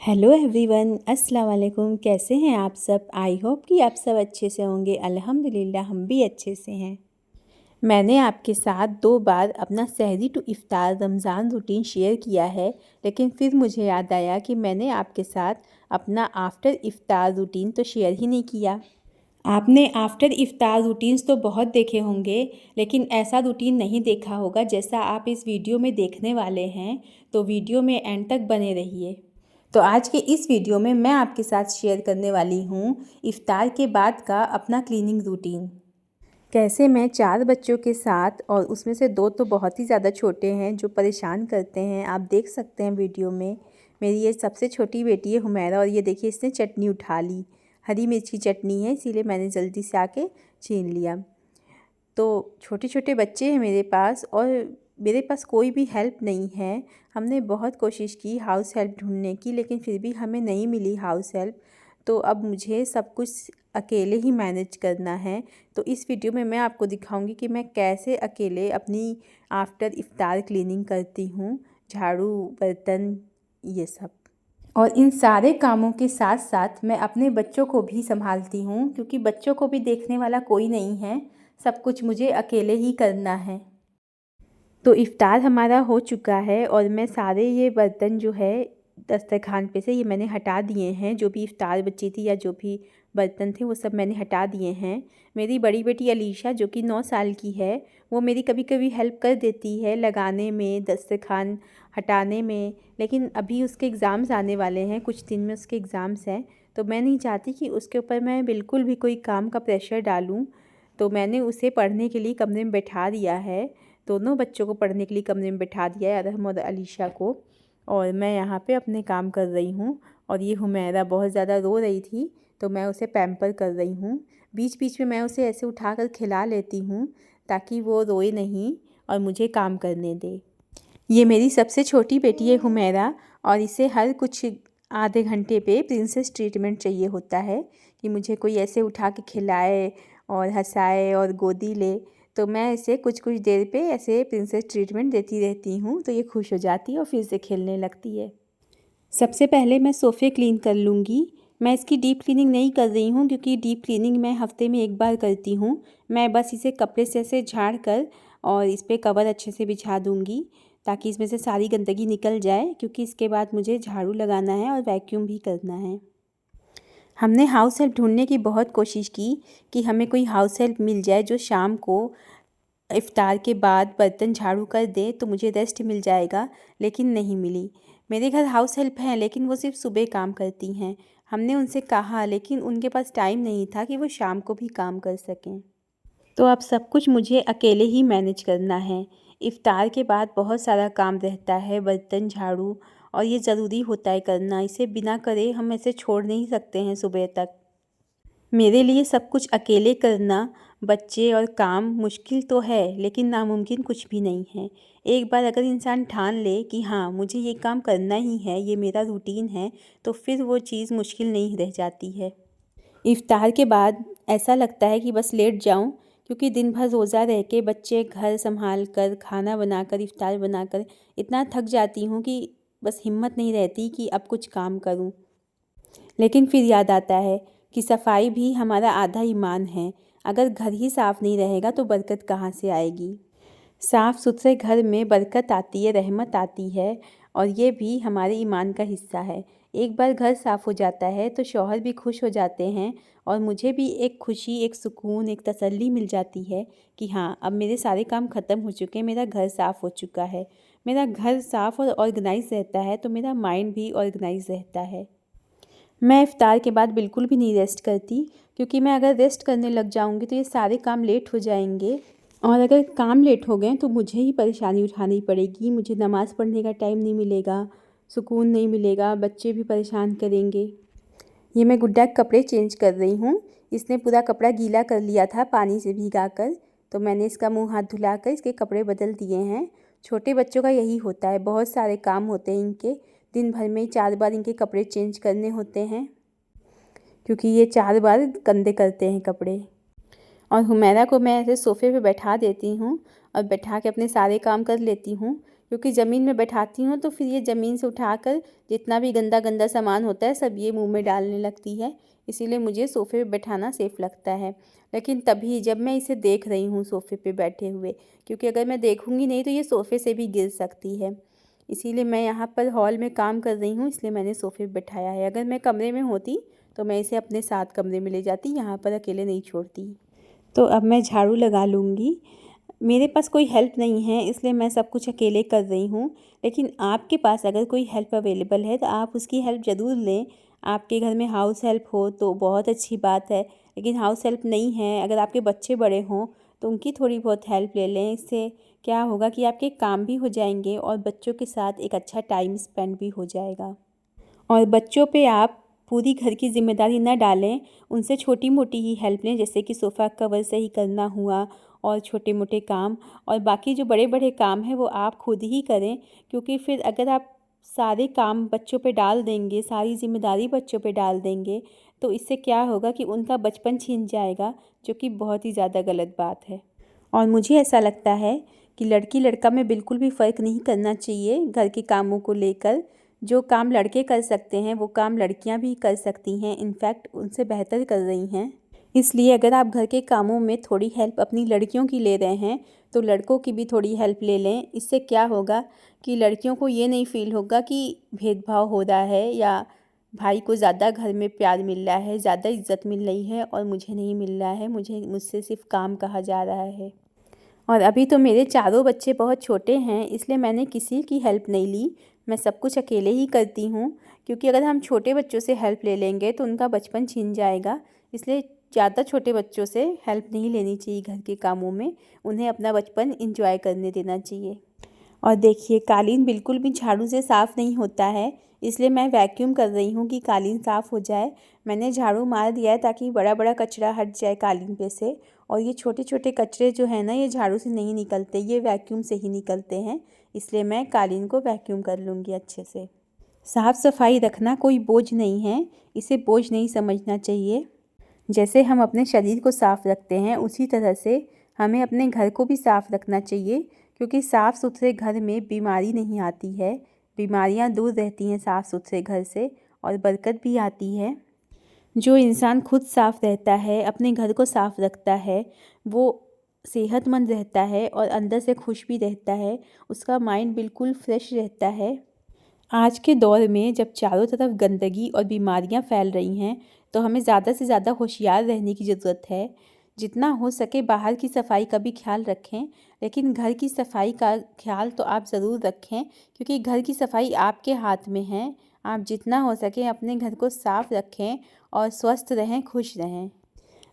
Hello everyone, अस्सलाम वालेकुम। कैसे हैं आप सब? आई होप कि आप सब अच्छे से होंगे। अल्हम्दुलिल्लाह हम भी अच्छे से हैं। मैंने आपके साथ 2 बार अपना सहरी टू इफ़्तार रमज़ान रूटीन शेयर किया है, लेकिन फिर मुझे याद आया कि मैंने आपके साथ अपना आफ्टर इफ़्तार रूटीन तो शेयर ही नहीं किया। आपने आफ्टर इफ़्तार रूटीन्स तो बहुत देखे होंगे, लेकिन ऐसा रूटीन नहीं देखा होगा जैसा आप इस वीडियो में देखने वाले हैं। तो वीडियो में एंड तक बने रहिए। तो आज के इस वीडियो में मैं आपके साथ शेयर करने वाली हूँ इफ़्तार के बाद का अपना क्लीनिंग रूटीन। कैसे मैं 4 बच्चों के साथ, और उसमें से 2 तो बहुत ही ज़्यादा छोटे हैं जो परेशान करते हैं, आप देख सकते हैं वीडियो में। मेरी ये सबसे छोटी बेटी है हुमैरा, और ये देखिए इसने चटनी उठा ली। हरी मिर्च की चटनी है, इसीलिए मैंने जल्दी से आके छीन लिया। तो छोटे छोटे बच्चे हैं मेरे पास, और मेरे पास कोई भी हेल्प नहीं है। हमने बहुत कोशिश की हाउस हेल्प ढूंढने की, लेकिन फिर भी हमें नहीं मिली हाउस हेल्प। तो अब मुझे सब कुछ अकेले ही मैनेज करना है। तो इस वीडियो में मैं आपको दिखाऊंगी कि मैं कैसे अकेले अपनी आफ्टर इफ़्तार क्लीनिंग करती हूँ, झाड़ू, बर्तन, ये सब। और इन सारे कामों के साथ साथ मैं अपने बच्चों को भी संभालती हूँ, क्योंकि बच्चों को भी देखने वाला कोई नहीं है। सब कुछ मुझे अकेले ही करना है। तो इफ़्तार हमारा हो चुका है, और मैं सारे ये बर्तन जो है दस्तरखान पे से ये मैंने हटा दिए हैं। जो भी इफ़्तार बची थी या जो भी बर्तन थे वो सब मैंने हटा दिए हैं। मेरी बड़ी बेटी अलीशा जो कि 9 साल की है, वो मेरी कभी कभी हेल्प कर देती है लगाने में, दस्तरखान हटाने में। लेकिन अभी उसके एग्ज़ाम्स आने वाले हैं, कुछ दिन में उसके एग्ज़ाम्स हैं। तो मैं नहीं चाहती कि उसके ऊपर मैं बिल्कुल भी कोई काम का प्रेशर डालूँ। तो मैंने उसे पढ़ने के लिए कमरे में बैठा दिया है। दोनों बच्चों को पढ़ने के लिए कमरे में बैठा दिया है, अरहम और अलीशा को। और मैं यहाँ पे अपने काम कर रही हूँ। और ये हुमैरा बहुत ज़्यादा रो रही थी, तो मैं उसे पैम्पर कर रही हूँ। बीच बीच में मैं उसे ऐसे उठाकर खिला लेती हूँ ताकि वो रोए नहीं और मुझे काम करने दे। ये मेरी सबसे छोटी बेटी है हुमैरा, और इसे हर कुछ आधे घंटे पे प्रिंसेस ट्रीटमेंट चाहिए होता है कि मुझे कोई ऐसे उठा के खिलाए और हंसाए और गोदी ले। तो मैं इसे कुछ कुछ देर पे ऐसे प्रिंसेस ट्रीटमेंट देती रहती हूँ, तो ये खुश हो जाती है और फिर से खेलने लगती है। सबसे पहले मैं सोफ़े क्लीन कर लूँगी। मैं इसकी डीप क्लीनिंग नहीं कर रही हूँ, क्योंकि डीप क्लीनिंग मैं हफ्ते में 1 बार करती हूँ। मैं बस इसे कपड़े से ऐसे झाड़ कर और इस पे कवर अच्छे से बिछा दूँगी, ताकि इसमें से सारी गंदगी निकल जाए, क्योंकि इसके बाद मुझे झाड़ू लगाना है और वैक्यूम भी करना है। हमने हाउस हेल्प ढूंढने की बहुत कोशिश की कि हमें कोई हाउस हेल्प मिल जाए जो शाम को इफ़्तार के बाद बर्तन झाड़ू कर दे, तो मुझे रेस्ट मिल जाएगा, लेकिन नहीं मिली। मेरे घर हाउस हेल्प हैं, लेकिन वो सिर्फ सुबह काम करती हैं। हमने उनसे कहा, लेकिन उनके पास टाइम नहीं था कि वो शाम को भी काम कर सकें। तो अब सब कुछ मुझे अकेले ही मैनेज करना है। इफ़्तार के बाद बहुत सारा काम रहता है, बर्तन झाड़ू, और ये ज़रूरी होता है करना। इसे बिना करे हम ऐसे छोड़ नहीं सकते हैं सुबह तक। मेरे लिए सब कुछ अकेले करना, बच्चे और काम मुश्किल तो है, लेकिन नामुमकिन कुछ भी नहीं है। एक बार अगर इंसान ठान ले कि हाँ मुझे ये काम करना ही है, ये मेरा रूटीन है, तो फिर वो चीज़ मुश्किल नहीं रह जाती है। इफ़्तार के बाद ऐसा लगता है कि बस लेट जाऊं, क्योंकि दिन भर रोज़ा रह के बच्चे, घर संभाल कर, खाना बनाकर, इफ़्तार बनाकर इतना थक जाती हूँ कि बस हिम्मत नहीं रहती कि अब कुछ काम करूँ। लेकिन फिर याद आता है कि सफाई भी हमारा आधा ईमान है। अगर घर ही साफ़ नहीं रहेगा तो बरकत कहाँ से आएगी। साफ़ सुथरे घर में बरकत आती है, रहमत आती है, और ये भी हमारे ईमान का हिस्सा है। एक बार घर साफ़ हो जाता है तो शौहर भी खुश हो जाते हैं, और मुझे भी एक खुशी, एक सुकून, एक तसल्ली मिल जाती है कि हाँ अब मेरे सारे काम ख़त्म हो चुके हैं, मेरा घर साफ़ हो चुका है। मेरा घर साफ़ और ऑर्गेनाइज़ रहता है तो मेरा माइंड भी ऑर्गेनाइज़ रहता है। मैं इफ़्तार के बाद बिल्कुल भी नहीं रेस्ट करती, क्योंकि मैं अगर रेस्ट करने लग जाऊंगी तो ये सारे काम लेट हो जाएंगे, और अगर काम लेट हो गए तो मुझे ही परेशानी उठानी पड़ेगी। मुझे नमाज़ पढ़ने का टाइम नहीं मिलेगा, सुकून नहीं मिलेगा, बच्चे भी परेशान करेंगे। ये मैं गुड्डा के कपड़े चेंज कर रही हूँ। इसने पूरा कपड़ा गीला कर लिया था पानी से भिगाकर, तो मैंने इसका मुँह हाथ धुलाकर इसके कपड़े बदल दिए हैं। छोटे बच्चों का यही होता है, बहुत सारे काम होते हैं इनके। दिन भर में 4 बार इनके कपड़े चेंज करने होते हैं, क्योंकि ये 4 बार गंदे करते हैं कपड़े। और हुमैरा को मैं ऐसे सोफ़े पे बैठा देती हूँ और बैठा के अपने सारे काम कर लेती हूँ, क्योंकि ज़मीन में बैठाती हूँ तो फिर ये ज़मीन से उठाकर जितना भी गंदा गंदा सामान होता है सब ये मुंह में डालने लगती है। इसीलिए मुझे सोफ़े पे बैठाना सेफ़ लगता है। लेकिन तभी जब मैं इसे देख रही हूँ सोफ़े पे बैठे हुए, क्योंकि अगर मैं देखूँगी नहीं तो ये सोफ़े से भी गिर सकती है। इसीलिए मैं यहाँ पर हॉल में काम कर रही हूँ, इसलिए मैंने सोफ़े पे बैठाया है। अगर मैं कमरे में होती तो मैं इसे अपने साथ कमरे में ले जाती, यहाँ पर अकेले नहीं छोड़ती। तो अब मैं झाड़ू लगा लूँगी। मेरे पास कोई हेल्प नहीं है, इसलिए मैं सब कुछ अकेले कर रही हूँ। लेकिन आपके पास अगर कोई हेल्प अवेलेबल है तो आप उसकी हेल्प ज़रूर लें। आपके घर में हाउस हेल्प हो तो बहुत अच्छी बात है, लेकिन हाउस हेल्प नहीं है, अगर आपके बच्चे बड़े हों तो उनकी थोड़ी बहुत हेल्प ले लें। इससे क्या होगा कि आपके काम भी हो जाएंगे और बच्चों के साथ एक अच्छा टाइम स्पेंड भी हो जाएगा। और बच्चों पे आप पूरी घर की ज़िम्मेदारी न डालें, उनसे छोटी मोटी ही हेल्प लें, जैसे कि सोफ़ा कवर सही करना हुआ और छोटे मोटे काम। और बाकी जो बड़े बड़े काम हैं वो आप खुद ही करें, क्योंकि फिर अगर आप सारे काम बच्चों पे डाल देंगे, सारी ज़िम्मेदारी बच्चों पे डाल देंगे, तो इससे क्या होगा कि उनका बचपन छीन जाएगा, जो कि बहुत ही ज़्यादा गलत बात है। और मुझे ऐसा लगता है कि लड़की लड़का में बिल्कुल भी फ़र्क नहीं करना चाहिए घर के कामों को लेकर। जो काम लड़के कर सकते हैं वो काम लड़कियां भी कर सकती हैं, इनफैक्ट उनसे बेहतर कर रही हैं। इसलिए अगर आप घर के कामों में थोड़ी हेल्प अपनी लड़कियों की ले रहे हैं तो लड़कों की भी थोड़ी हेल्प ले लें। इससे क्या होगा कि लड़कियों को ये नहीं फ़ील होगा कि भेदभाव हो रहा है या भाई को ज़्यादा घर में प्यार मिल रहा है, ज़्यादा इज्जत मिल रही है और मुझे नहीं मिल रहा है, मुझसे सिर्फ काम कहा जा रहा है। और अभी तो मेरे चारों बच्चे बहुत छोटे हैं, इसलिए मैंने किसी की हेल्प नहीं ली। मैं सब कुछ अकेले ही करती हूँ, क्योंकि अगर हम छोटे बच्चों से हेल्प ले लेंगे तो उनका बचपन छीन जाएगा। इसलिए ज़्यादा छोटे बच्चों से हेल्प नहीं लेनी चाहिए घर के कामों में, उन्हें अपना बचपन एंजॉय करने देना चाहिए। और देखिए कालीन बिल्कुल भी झाड़ू से साफ़ नहीं होता है, इसलिए मैं वैक्यूम कर रही हूँ कि कालीन साफ़ हो जाए। मैंने झाड़ू मार दिया है ताकि बड़ा बड़ा कचरा हट जाए कालीन पे से, और ये छोटे छोटे कचरे जो है ना ये झाड़ू से नहीं निकलते, ये वैक्यूम से ही निकलते हैं। इसलिए मैं कालीन को वैक्यूम कर लूँगी अच्छे से। साफ़ सफाई रखना कोई बोझ नहीं है, इसे बोझ नहीं समझना चाहिए। जैसे हम अपने शरीर को साफ़ रखते हैं उसी तरह से हमें अपने घर को भी साफ़ रखना चाहिए, क्योंकि साफ़ सुथरे घर में बीमारी नहीं आती है, बीमारियां दूर रहती हैं साफ़ सुथरे घर से, और बरकत भी आती है। जो इंसान खुद साफ़ रहता है, अपने घर को साफ़ रखता है, वो सेहतमंद रहता है और अंदर से खुश भी रहता है, उसका माइंड बिल्कुल फ्रेश रहता है। आज के दौर में जब चारों तरफ गंदगी और बीमारियां फैल रही हैं तो हमें ज़्यादा से ज़्यादा होशियार रहने की ज़रूरत है। जितना हो सके बाहर की सफाई का भी ख्याल रखें, लेकिन घर की सफाई का ख्याल तो आप ज़रूर रखें, क्योंकि घर की सफाई आपके हाथ में है। आप जितना हो सके अपने घर को साफ़ रखें और स्वस्थ रहें, खुश रहें।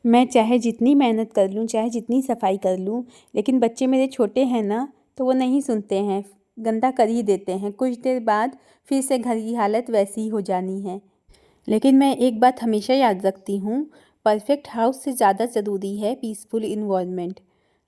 मैं चाहे जितनी मेहनत कर लूँ, चाहे जितनी सफाई कर लूँ, लेकिन बच्चे मेरे छोटे हैं ना, तो वो नहीं सुनते हैं, गंदा कर ही देते हैं। कुछ देर बाद फिर से घर की हालत वैसी ही हो जानी है। लेकिन मैं एक बात हमेशा याद रखती हूँ, परफेक्ट हाउस से ज़्यादा ज़रूरी है पीसफुल इन्वायरमेंट।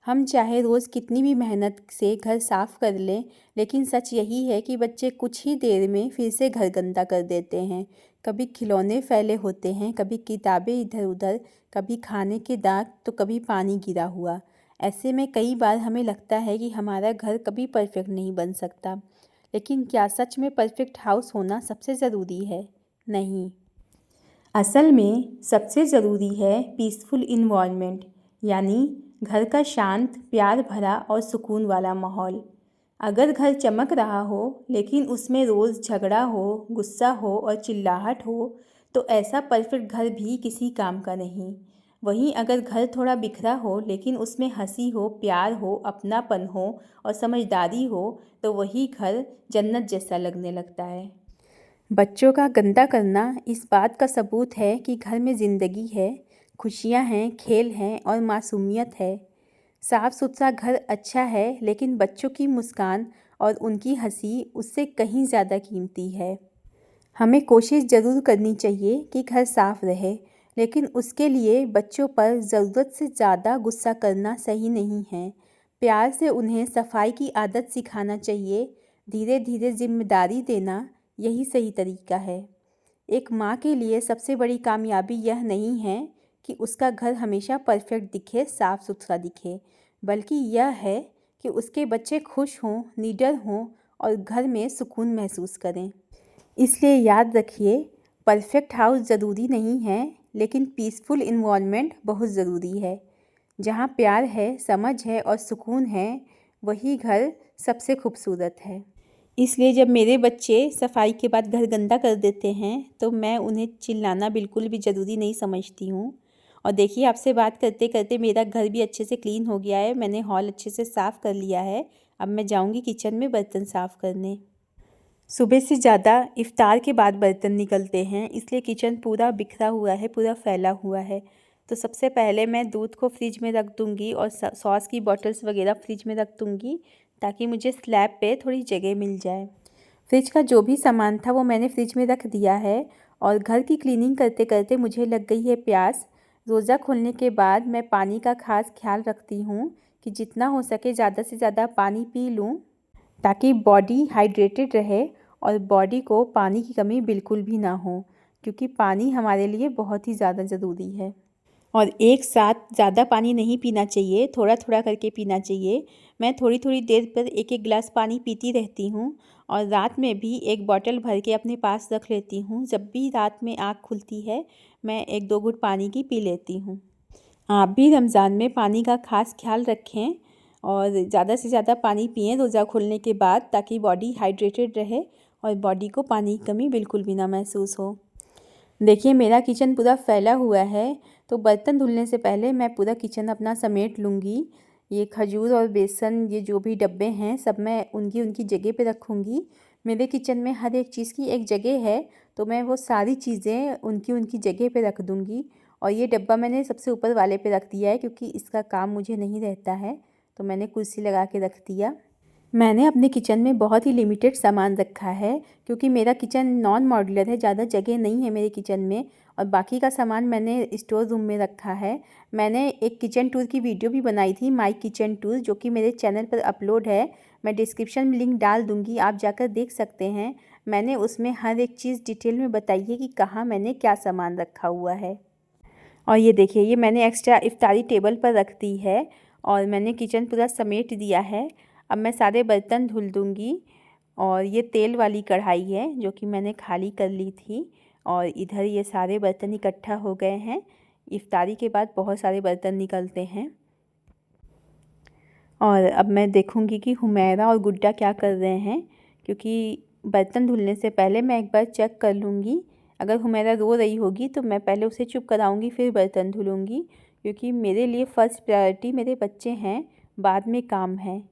हम चाहे रोज़ कितनी भी मेहनत से घर साफ़ कर लें, लेकिन सच यही है कि बच्चे कुछ ही देर में फिर से घर गंदा कर देते हैं। कभी खिलौने फैले होते हैं, कभी किताबें इधर उधर, कभी खाने के दाग तो कभी पानी गिरा हुआ। ऐसे में कई बार हमें लगता है कि हमारा घर कभी परफेक्ट नहीं बन सकता। लेकिन क्या सच में परफेक्ट हाउस होना सबसे ज़रूरी है? नहीं। असल में सबसे ज़रूरी है पीसफुल इन्वायरमेंट, यानी घर का शांत, प्यार भरा और सुकून वाला माहौल। अगर घर चमक रहा हो लेकिन उसमें रोज़ झगड़ा हो, गुस्सा हो और चिल्लाहट हो, तो ऐसा परफेक्ट घर भी किसी काम का नहीं। वहीं अगर घर थोड़ा बिखरा हो लेकिन उसमें हंसी हो, प्यार हो, अपनापन हो और समझदारी हो, तो वही घर जन्नत जैसा लगने लगता है। बच्चों का गंदा करना इस बात का सबूत है कि घर में ज़िंदगी है, खुशियाँ हैं, खेल हैं और मासूमियत है। साफ़ सुथरा घर अच्छा है, लेकिन बच्चों की मुस्कान और उनकी हंसी उससे कहीं ज़्यादा कीमती है। हमें कोशिश ज़रूर करनी चाहिए कि घर साफ़ रहे, लेकिन उसके लिए बच्चों पर ज़रूरत से ज़्यादा गुस्सा करना सही नहीं है। प्यार से उन्हें सफाई की आदत सिखाना चाहिए, धीरे धीरे जिम्मेदारी देना, यही सही तरीका है। एक माँ के लिए सबसे बड़ी कामयाबी यह नहीं है कि उसका घर हमेशा परफेक्ट दिखे, साफ़ सुथरा दिखे, बल्कि यह है कि उसके बच्चे खुश हों, निडर हों और घर में सुकून महसूस करें। इसलिए याद रखिए, परफेक्ट हाउस ज़रूरी नहीं है, लेकिन पीसफुल इन्वायरमेंट बहुत ज़रूरी है। जहाँ प्यार है, समझ है और सुकून है, वही घर सबसे खूबसूरत है। इसलिए जब मेरे बच्चे सफाई के बाद घर गंदा कर देते हैं तो मैं उन्हें चिल्लाना बिल्कुल भी ज़रूरी नहीं समझती हूँ। और देखिए, आपसे बात करते करते मेरा घर भी अच्छे से क्लीन हो गया है। मैंने हॉल अच्छे से साफ़ कर लिया है। अब मैं जाऊँगी किचन में बर्तन साफ़ करने। सुबह से ज़्यादा इफ़्तार के बाद बर्तन निकलते हैं, इसलिए किचन पूरा बिखरा हुआ है, पूरा फैला हुआ है। तो सबसे पहले मैं दूध को फ्रिज में रख दूँगी और सॉस की बॉटल्स वगैरह फ्रिज में रख दूँगी, ताकि मुझे स्लैब पे थोड़ी जगह मिल जाए। फ्रिज का जो भी सामान था वो मैंने फ्रिज में रख दिया है। और घर की क्लीनिंग करते करते मुझे लग गई है प्यास। रोज़ा खोलने के बाद मैं पानी का ख़ास ख्याल रखती हूँ कि जितना हो सके ज़्यादा से ज़्यादा पानी पी लूँ, ताकि बॉडी हाइड्रेटेड रहे और बॉडी को पानी की कमी बिल्कुल भी ना हो, क्योंकि पानी हमारे लिए बहुत ही ज़्यादा ज़रूरी है। और एक साथ ज़्यादा पानी नहीं पीना चाहिए, थोड़ा थोड़ा करके पीना चाहिए। मैं थोड़ी थोड़ी देर पर एक एक गिलास पानी पीती रहती हूँ और रात में भी एक बॉटल भर के अपने पास रख लेती हूँ। जब भी रात में आँख खुलती है, मैं एक दो घूंट पानी की पी लेती हूँ। आप भी रमज़ान में पानी का ख़ास ख्याल रखें और ज़्यादा से ज़्यादा पानी पिएं रोज़ा खोलने के बाद, ताकि बॉडी हाइड्रेटेड रहे और बॉडी को पानी की कमी बिल्कुल भी ना महसूस हो। देखिए, मेरा किचन पूरा फैला हुआ है, तो बर्तन धुलने से पहले मैं पूरा किचन अपना समेट लूँगी। ये खजूर और बेसन, ये जो भी डब्बे हैं, सब मैं उनकी उनकी जगह पे रखूँगी। मेरे किचन में हर एक चीज़ की एक जगह है, तो मैं वो सारी चीज़ें उनकी उनकी जगह पे रख दूँगी। और ये डब्बा मैंने सबसे ऊपर वाले पे रख दिया है, क्योंकि इसका काम मुझे नहीं रहता है, तो मैंने कुर्सी लगा के रख दिया। मैंने अपने किचन में बहुत ही लिमिटेड सामान रखा है, क्योंकि मेरा किचन नॉन मॉड्यूलर है, ज़्यादा जगह नहीं है मेरे किचन में। और बाकी का सामान मैंने स्टोर रूम में रखा है। मैंने एक किचन टूर की वीडियो भी बनाई थी, माय किचन टूर, जो कि मेरे चैनल पर अपलोड है। मैं डिस्क्रिप्शन में लिंक डाल दूँगी, आप जाकर देख सकते हैं। मैंने उसमें हर एक चीज़ डिटेल में बताई है कि कहाँ मैंने क्या सामान रखा हुआ है। और ये देखिए, ये मैंने एक्स्ट्रा इफ्तारी टेबल पर रख दी है और मैंने किचन पूरा समेट दिया है। अब मैं सारे बर्तन धुल दूँगी। और ये तेल वाली कढ़ाई है, जो कि मैंने खाली कर ली थी। और इधर ये सारे बर्तन इकट्ठा हो गए हैं। इफ्तारी के बाद बहुत सारे बर्तन निकलते हैं। और अब मैं देखूँगी कि हुमैरा और गुड्डा क्या कर रहे हैं, क्योंकि बर्तन धुलने से पहले मैं एक बार चेक कर लूँगी। अगर हुमैरा रो रही होगी तो मैं पहले उसे चुप कराऊँगी, फिर बर्तन धुलूँगी, क्योंकि मेरे लिए फ़र्स्ट प्रायोरिटी मेरे बच्चे हैं, बाद में काम है।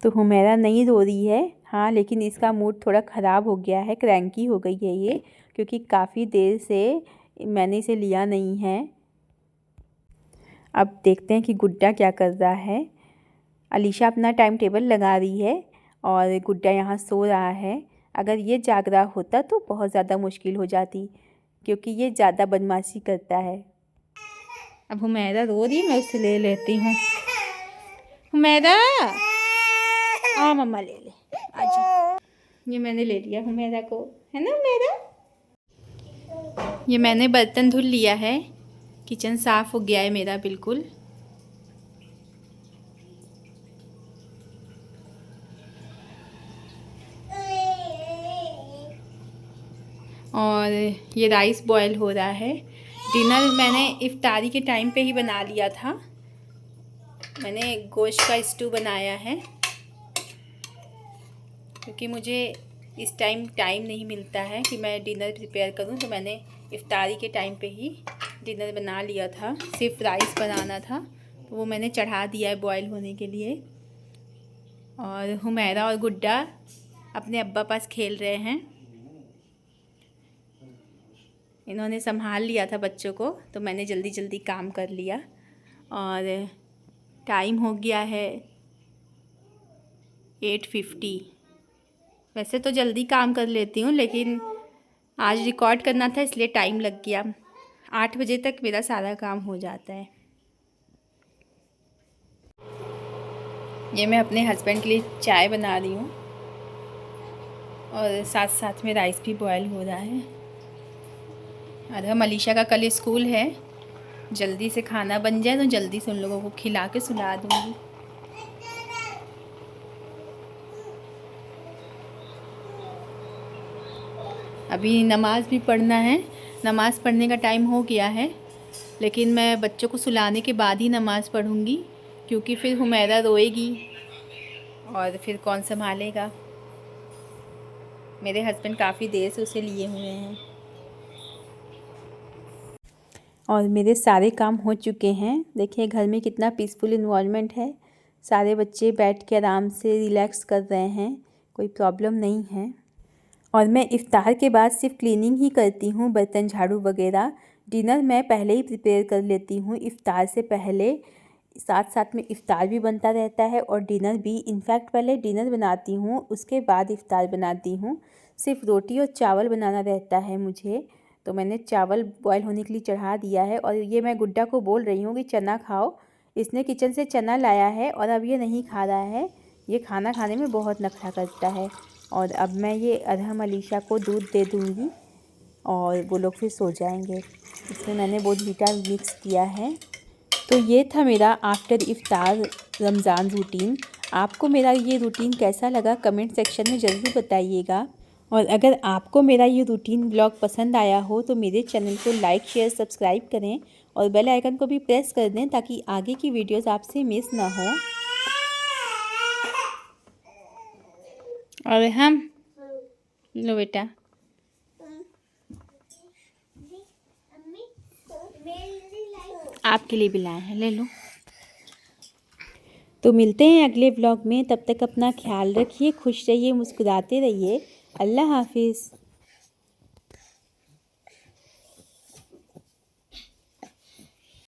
तो हुमैरा नहीं रो रही है, हाँ, लेकिन इसका मूड थोड़ा ख़राब हो गया है, क्रैंकी हो गई है ये, क्योंकि काफ़ी देर से मैंने इसे लिया नहीं है। अब देखते हैं कि गुड्डा क्या कर रहा है। अलीशा अपना टाइम टेबल लगा रही है और गुड्डा यहाँ सो रहा है। अगर ये जाग रहा होता तो बहुत ज़्यादा मुश्किल हो जाती, क्योंकि ये ज़्यादा बदमाशी करता है। अब हुमैरा रो रही, मैं उसे ले लेती हूँ। हुमैरा, आ मम्मा ले ले, आजा। ये मैंने ले लिया हुमैरा को, है ना हुमैरा? ये मैंने बर्तन धुल लिया है, किचन साफ़ हो गया है मेरा बिल्कुल। और ये राइस बॉयल हो रहा है। डिनर मैंने इफ्तारी के टाइम पे ही बना लिया था। मैंने गोश्त का स्टू बनाया है, क्योंकि मुझे इस टाइम नहीं मिलता है कि मैं डिनर प्रिपेयर करूं, तो मैंने इफ्तारी के टाइम पे ही डिनर बना लिया था। सिर्फ राइस बनाना था, तो वो मैंने चढ़ा दिया है बॉयल होने के लिए। और हुमैरा और गुड्डा अपने अब्बा पास खेल रहे हैं। इन्होंने संभाल लिया था बच्चों को, तो मैंने जल्दी जल्दी काम कर लिया। और टाइम हो गया है 8:50। वैसे तो जल्दी काम कर लेती हूँ, लेकिन आज रिकॉर्ड करना था इसलिए टाइम लग गया। 8 बजे तक मेरा सारा काम हो जाता है। ये मैं अपने हस्बैंड के लिए चाय बना रही हूँ और साथ साथ में राइस भी बॉयल हो रहा है। और हम अलीशा का कल स्कूल है, जल्दी से खाना बन जाए तो जल्दी से उन लोगों को खिला के सुला दूँगी। अभी नमाज़ भी पढ़ना है, नमाज़ पढ़ने का टाइम हो गया है, लेकिन मैं बच्चों को सुलाने के बाद ही नमाज़ पढ़ूँगी, क्योंकि फिर हुमैरा रोएगी और फिर कौन संभालेगा। मेरे हस्बैंड काफ़ी देर से उसे लिए हुए हैं और मेरे सारे काम हो चुके हैं। देखिए घर में कितना पीसफुल इन्वायरमेंट है, सारे बच्चे बैठ के आराम से रिलैक्स कर रहे हैं, कोई प्रॉब्लम नहीं है। और मैं इफ़्तार के बाद सिर्फ क्लीनिंग ही करती हूँ, बर्तन झाड़ू वगैरह। डिनर मैं पहले ही प्रिपेयर कर लेती हूँ इफ़्तार से पहले, साथ साथ में इफ़्तार भी बनता रहता है और डिनर भी। इनफैक्ट पहले डिनर बनाती हूँ, उसके बाद इफ़्तार बनाती हूँ। सिर्फ रोटी और चावल बनाना रहता है मुझे, तो मैंने चावल बॉयल होने के लिए चढ़ा दिया है। और ये मैं गुड्डा को बोल रही हूँ कि चना खाओ। इसने किचन से चना लाया है और अब ये नहीं खा रहा है, ये खाना खाने में बहुत नखरा करता है। और अब मैं ये अरहम अलीशा को दूध दे दूँगी और वो लोग फिर सो जाएंगे। इसमें मैंने बोर्नवीटा मिक्स किया है। तो ये था मेरा आफ्टर इफ़्तार रमज़ान रूटीन। आपको मेरा ये रूटीन कैसा लगा कमेंट सेक्शन में ज़रूर बताइएगा। और अगर आपको मेरा ये रूटीन ब्लॉग पसंद आया हो तो मेरे चैनल को लाइक शेयर सब्सक्राइब करें और बेल आइकन को भी प्रेस कर दें, ताकि आगे की वीडियोस आपसे मिस ना हो। और हम लो बेटा, आपके लिए भी लाए हैं, ले लो। तो मिलते हैं अगले व्लॉग में, तब तक अपना ख्याल रखिए, खुश रहिए, मुस्कुराते रहिए। अल्लाह हाफिज़।